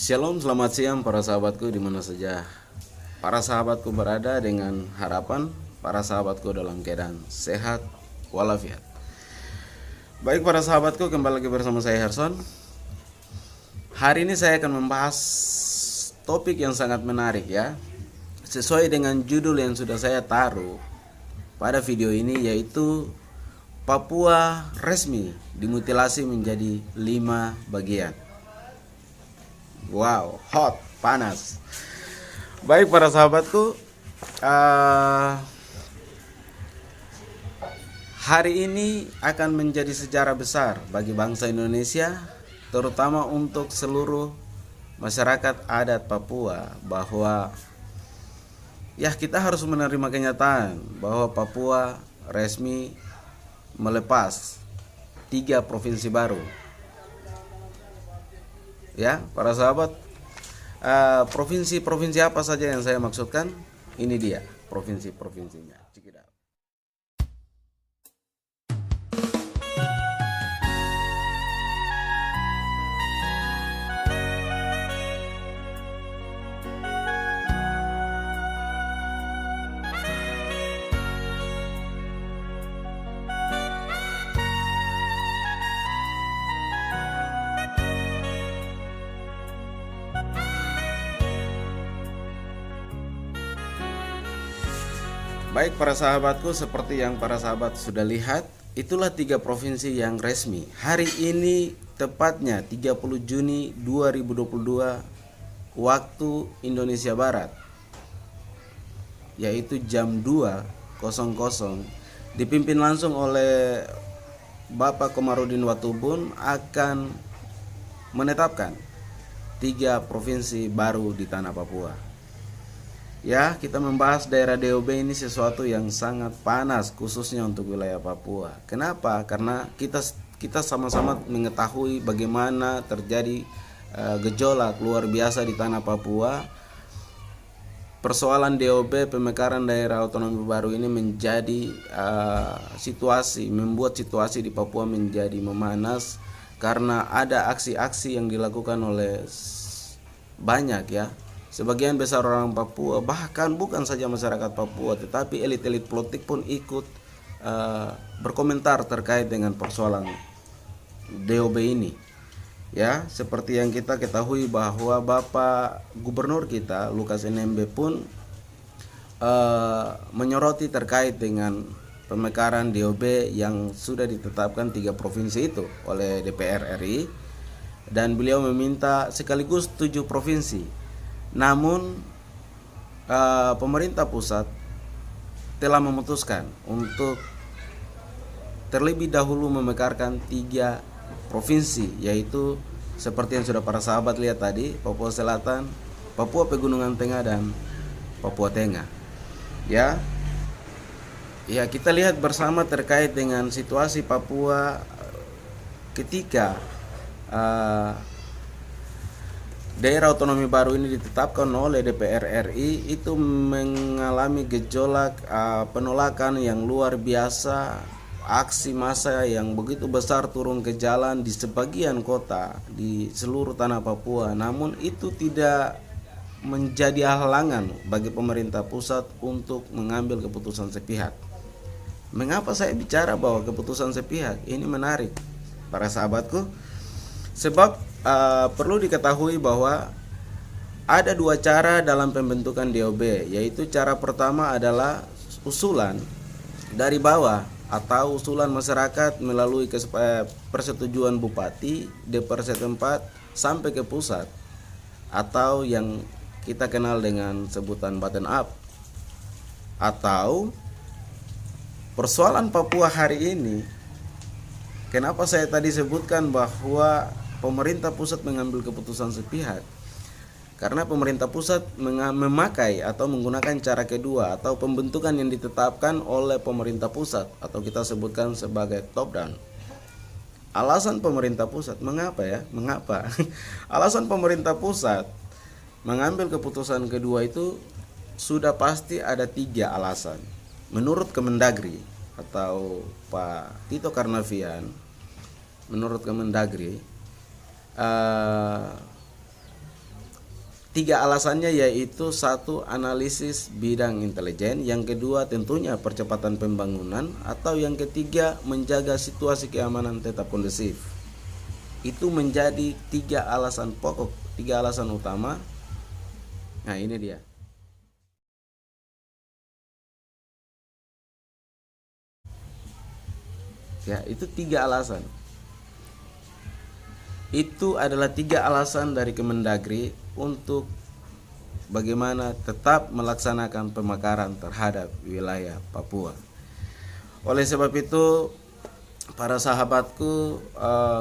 Shalom, selamat siang para sahabatku di mana saja para sahabatku berada, dengan harapan para sahabatku dalam keadaan sehat walafiat. Baik para sahabatku, kembali lagi bersama saya Herson. Hari ini saya akan membahas topik yang sangat menarik ya. Sesuai dengan judul yang sudah saya taruh pada video ini, yaitu Papua resmi dimutilasi menjadi 5 bagian. Wow, hot, panas. Baik para sahabatku, hari ini akan menjadi sejarah besar bagi bangsa Indonesia, terutama untuk seluruh masyarakat adat Papua, bahwa ya kita harus menerima kenyataan bahwa Papua resmi melepas 3 provinsi baru. Ya, para sahabat, provinsi-provinsi apa saja yang saya maksudkan? Ini dia provinsi-provinsinya. Check it out. Baik para sahabatku, seperti yang para sahabat sudah lihat, itulah 3 provinsi yang resmi. Hari ini tepatnya 30 Juni 2022 waktu Indonesia Barat, yaitu jam 2.00, dipimpin langsung oleh Bapak Komarudin Watubun, akan menetapkan 3 provinsi baru di tanah Papua. Ya, kita membahas daerah DOB ini sesuatu yang sangat panas, khususnya untuk wilayah Papua. Kenapa? Karena kita sama-sama mengetahui bagaimana terjadi gejolak luar biasa di tanah Papua. Persoalan DOB, pemekaran daerah otonomi baru ini menjadi membuat situasi di Papua menjadi memanas, karena ada aksi-aksi yang dilakukan oleh banyak ya. Sebagian besar orang Papua, bahkan bukan saja masyarakat Papua, tetapi elit-elit politik pun ikut berkomentar terkait dengan persoalan DOB ini. Ya, seperti yang kita ketahui bahwa Bapak Gubernur kita Lukas NMB pun menyoroti terkait dengan pemekaran DOB yang sudah ditetapkan 3 provinsi itu oleh DPR RI, dan beliau meminta sekaligus 7 provinsi. Namun pemerintah pusat telah memutuskan untuk terlebih dahulu memekarkan 3 provinsi, yaitu seperti yang sudah para sahabat lihat tadi, Papua Selatan, Papua Pegunungan Tengah, dan Papua Tengah. Ya, kita lihat bersama terkait dengan situasi Papua ketika daerah otonomi baru ini ditetapkan oleh DPR RI. Itu mengalami gejolak penolakan yang luar biasa, aksi massa yang begitu besar turun ke jalan di sebagian kota di seluruh tanah Papua. Namun itu tidak menjadi halangan bagi pemerintah pusat untuk mengambil keputusan sepihak. Mengapa saya bicara bahwa keputusan sepihak ini menarik para sahabatku? Sebab perlu diketahui bahwa ada 2 cara dalam pembentukan DOB, yaitu cara pertama adalah usulan dari bawah atau usulan masyarakat melalui persetujuan bupati, DPR setempat sampai ke pusat, atau yang kita kenal dengan sebutan bottom up. Atau persoalan Papua hari ini, kenapa saya tadi sebutkan bahwa pemerintah pusat mengambil keputusan sepihak? Karena pemerintah pusat memakai atau menggunakan cara kedua atau pembentukan yang ditetapkan oleh pemerintah pusat, atau kita sebutkan sebagai top down. Alasan pemerintah pusat, mengapa? Alasan pemerintah pusat mengambil keputusan kedua itu sudah pasti ada 3 alasan. Menurut Kemendagri atau Pak Tito Karnavian, menurut Kemendagri, Tiga alasannya yaitu: satu, analisis bidang intelijen; yang kedua, tentunya percepatan pembangunan; atau yang ketiga, menjaga situasi keamanan tetap kondusif. Itu menjadi tiga alasan pokok, tiga alasan utama. Nah, ini dia. Ya, itu tiga alasan. Itu adalah tiga alasan dari Kemendagri untuk bagaimana tetap melaksanakan pemekaran terhadap wilayah Papua. Oleh sebab itu, para sahabatku,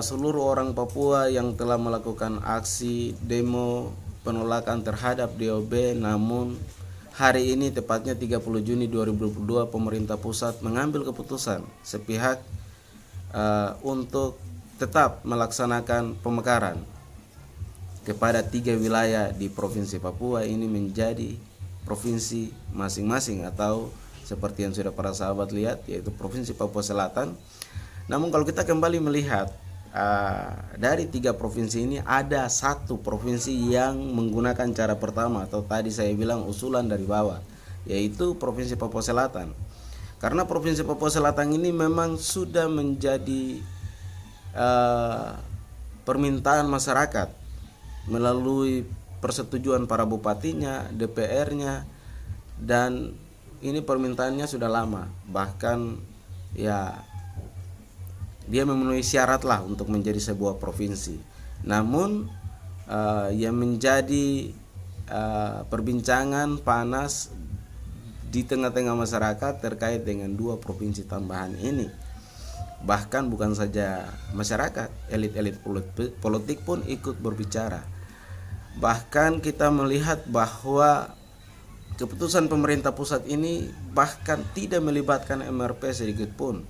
seluruh orang Papua yang telah melakukan aksi demo penolakan terhadap DOB, namun hari ini tepatnya 30 Juni 2022 pemerintah pusat mengambil keputusan sepihak untuk tetap melaksanakan pemekaran kepada 3 wilayah di Provinsi Papua ini menjadi provinsi masing-masing, atau seperti yang sudah para sahabat lihat, yaitu Provinsi Papua Selatan. Namun kalau kita kembali melihat dari 3 provinsi ini, ada satu provinsi yang menggunakan cara pertama, atau tadi saya bilang usulan dari bawah, yaitu Provinsi Papua Selatan. Karena Provinsi Papua Selatan ini memang sudah menjadi permintaan masyarakat melalui persetujuan para bupatinya, DPR-nya, dan ini permintaannya sudah lama. Bahkan ya dia memenuhi syarat lah untuk menjadi sebuah provinsi. Namun yang menjadi perbincangan panas di tengah-tengah masyarakat terkait dengan 2 provinsi tambahan ini. Bahkan bukan saja masyarakat, elit-elit politik pun ikut berbicara. Bahkan kita melihat bahwa keputusan pemerintah pusat ini bahkan tidak melibatkan MRP sedikit pun.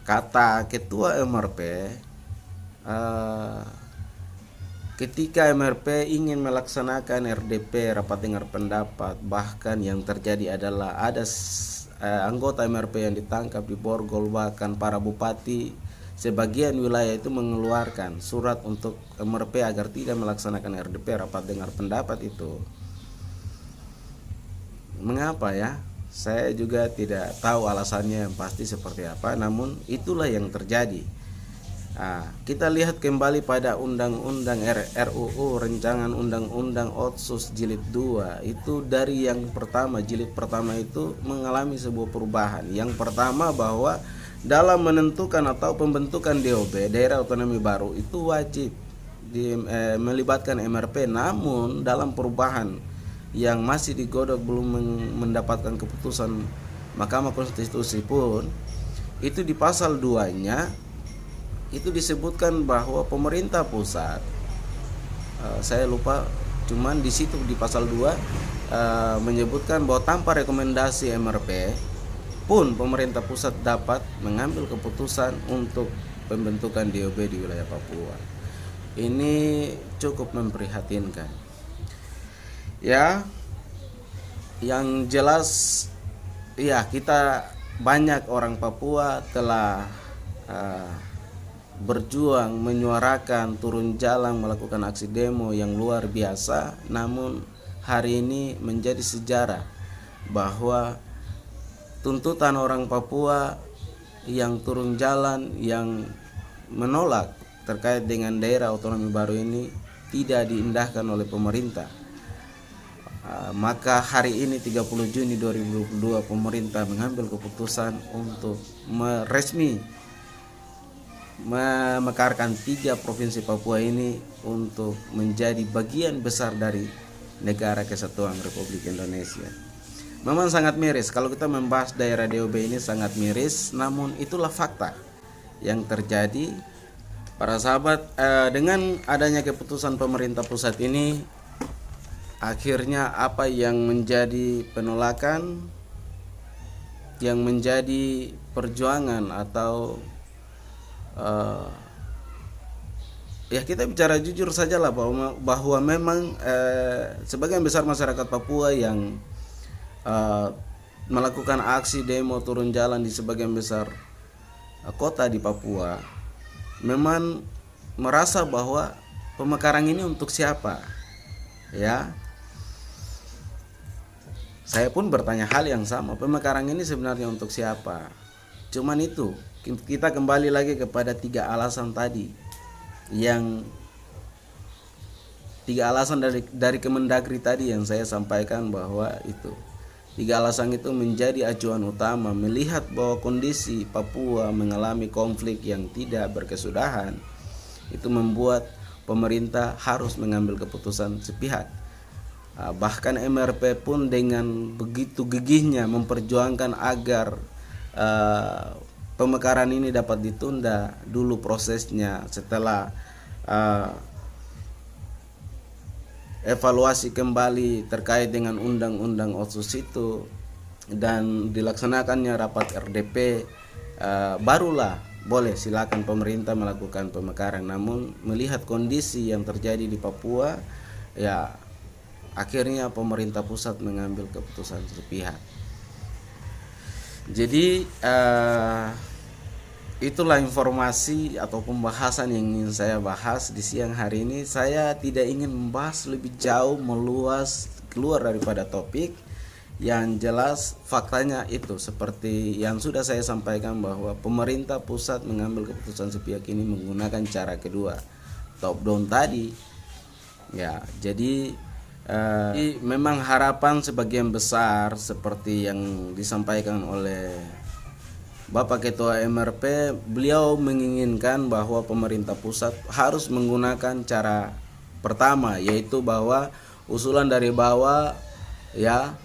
Kata ketua MRP, ketika MRP ingin melaksanakan RDP, rapat dengar pendapat, bahkan yang terjadi adalah ada anggota MRP yang ditangkap di Borgol. Bahkan para bupati sebagian wilayah itu mengeluarkan surat untuk MRP agar tidak melaksanakan RDP, rapat dengar pendapat itu. Mengapa ya? Saya juga tidak tahu alasannya yang pasti seperti apa, namun itulah yang terjadi. Kita lihat kembali pada Undang-Undang RUU, Rancangan Undang-Undang Otsus Jilid 2. Itu dari yang pertama, jilid pertama itu mengalami sebuah perubahan. Yang pertama, bahwa dalam menentukan atau pembentukan DOB, daerah otonomi baru, itu wajib melibatkan MRP. Namun dalam perubahan yang masih digodok belum mendapatkan keputusan Mahkamah Konstitusi pun, itu di pasal 2-nya itu disebutkan bahwa pemerintah pusat, saya lupa, cuman di situ di pasal 2 menyebutkan bahwa tanpa rekomendasi MRP pun pemerintah pusat dapat mengambil keputusan untuk pembentukan DOB di wilayah Papua. Ini cukup memprihatinkan. Ya, yang jelas ya, kita banyak orang Papua telah berjuang, menyuarakan, turun jalan, melakukan aksi demo yang luar biasa. Namun hari ini menjadi sejarah bahwa tuntutan orang Papua yang turun jalan, yang menolak terkait dengan daerah otonomi baru ini tidak diindahkan oleh pemerintah. Maka hari ini 30 Juni 2022 pemerintah mengambil keputusan untuk resmi memekarkan 3 provinsi Papua ini untuk menjadi bagian besar dari Negara Kesatuan Republik Indonesia. Memang sangat miris kalau kita membahas daerah DOB ini, sangat miris, namun itulah fakta yang terjadi. Para sahabat, dengan adanya keputusan pemerintah pusat ini, akhirnya apa yang menjadi penolakan, yang menjadi perjuangan atau ya kita bicara jujur sajalah bahwa memang sebagian besar masyarakat Papua yang melakukan aksi demo turun jalan di sebagian besar kota di Papua memang merasa bahwa pemekaran ini untuk siapa. ya. Saya pun bertanya hal yang sama, pemekaran ini sebenarnya untuk siapa? Cuman itu, kita kembali lagi kepada tiga alasan tadi, yang tiga alasan dari Kemendagri tadi yang saya sampaikan, bahwa itu tiga alasan itu menjadi acuan utama melihat bahwa kondisi Papua mengalami konflik yang tidak berkesudahan. Itu membuat pemerintah harus mengambil keputusan sepihak. Bahkan MRP pun dengan begitu gigihnya memperjuangkan agar pemekaran ini dapat ditunda dulu prosesnya setelah evaluasi kembali terkait dengan undang-undang Otsus itu dan dilaksanakannya rapat RDP, barulah boleh silakan pemerintah melakukan pemekaran. Namun melihat kondisi yang terjadi di Papua, ya akhirnya pemerintah pusat mengambil keputusan sepihak. Jadi itulah informasi atau pembahasan yang ingin saya bahas di siang hari ini. Saya tidak ingin membahas lebih jauh, meluas, keluar daripada topik. Yang jelas faktanya itu seperti yang sudah saya sampaikan, bahwa pemerintah pusat mengambil keputusan sepihak ini menggunakan cara kedua, top down tadi. Ya, jadi memang harapan sebagian besar seperti yang disampaikan oleh Bapak Ketua MRP, beliau menginginkan bahwa pemerintah pusat harus menggunakan cara pertama, yaitu bahwa usulan dari bawah ya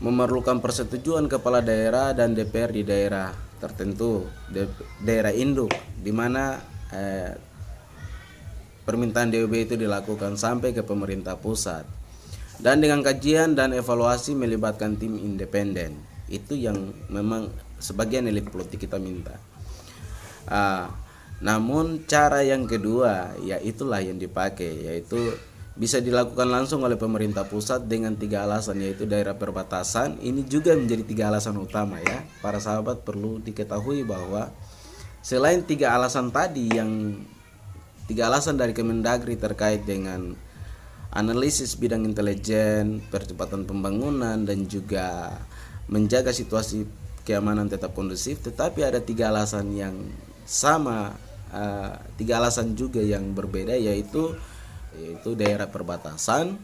memerlukan persetujuan kepala daerah dan DPR di daerah tertentu, daerah induk, di mana permintaan DOB itu dilakukan sampai ke pemerintah pusat, dan dengan kajian dan evaluasi melibatkan tim independen. Itu yang memang sebagian elit politik kita minta. Namun cara yang kedua, ya itulah yang dipakai, yaitu bisa dilakukan langsung oleh pemerintah pusat dengan tiga alasan, yaitu daerah perbatasan. Ini juga menjadi tiga alasan utama ya. Para sahabat perlu diketahui bahwa selain tiga alasan tadi, yang tiga alasan dari Kemendagri terkait dengan analisis bidang intelijen, percepatan pembangunan, dan juga menjaga situasi keamanan tetap kondusif, tetapi ada tiga alasan yang sama, tiga alasan juga yang berbeda, yaitu daerah perbatasan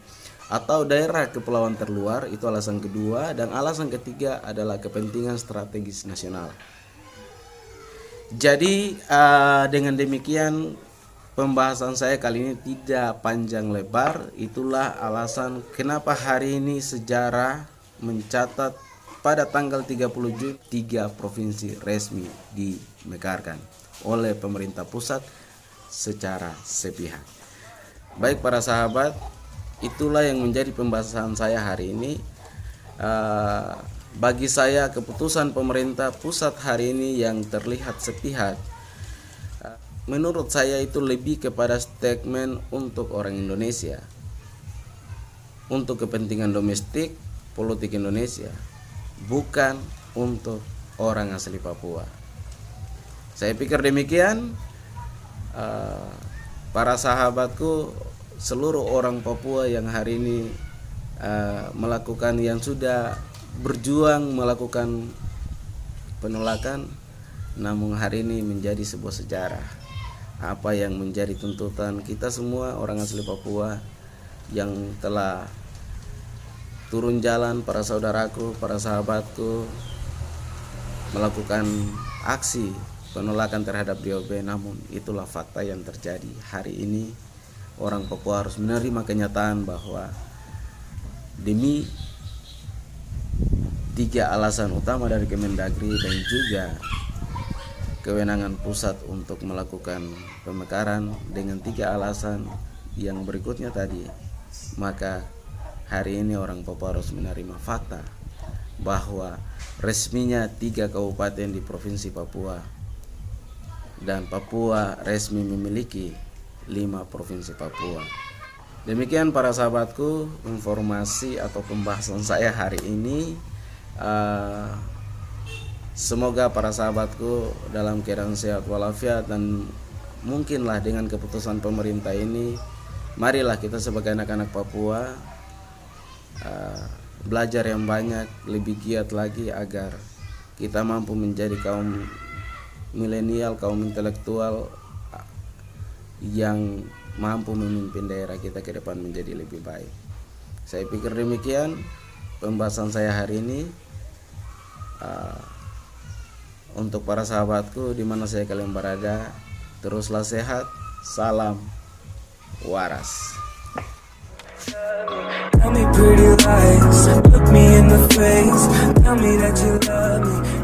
atau daerah kepulauan terluar. Itu alasan kedua, dan alasan ketiga adalah kepentingan strategis nasional. Jadi dengan demikian pembahasan saya kali ini tidak panjang lebar. Itulah alasan kenapa hari ini sejarah mencatat pada tanggal 30 Juni 3 provinsi resmi dimekarkan oleh pemerintah pusat secara sepihak. Baik para sahabat, itulah yang menjadi pembahasan saya hari ini. Bagi saya keputusan pemerintah pusat hari ini yang terlihat sepihak, menurut saya itu lebih kepada statement untuk orang Indonesia, untuk kepentingan domestik politik Indonesia, bukan untuk orang asli Papua. Saya pikir demikian. Para sahabatku, seluruh orang Papua yang hari ini melakukan, yang sudah berjuang melakukan penolakan, namun hari ini menjadi sebuah sejarah. Apa yang menjadi tuntutan kita semua orang asli Papua yang telah turun jalan, para saudaraku, para sahabatku, melakukan aksi penolakan terhadap DOB. Namun itulah fakta yang terjadi hari ini. Orang Papua harus menerima kenyataan bahwa demi tiga alasan utama dari Kemendagri dan juga kewenangan pusat untuk melakukan pemekaran dengan tiga alasan yang berikutnya tadi, maka hari ini orang Papua harus menerima fakta bahwa resminya 3 kabupaten di Provinsi Papua, dan Papua resmi memiliki 5 provinsi Papua. Demikian para sahabatku, informasi atau pembahasan saya hari ini. Semoga para sahabatku dalam keadaan sehat walafiat, dan mungkinlah dengan keputusan pemerintah ini marilah kita sebagai anak-anak Papua belajar yang banyak, lebih giat lagi agar kita mampu menjadi kaum milenial, kaum intelektual yang mampu memimpin daerah kita ke depan menjadi lebih baik. Saya pikir demikian pembahasan saya hari ini. Untuk para sahabatku di mana saya kalian berada, teruslah sehat. Salam waras. Tell me pretty lies, look me in the face, tell me that you love me.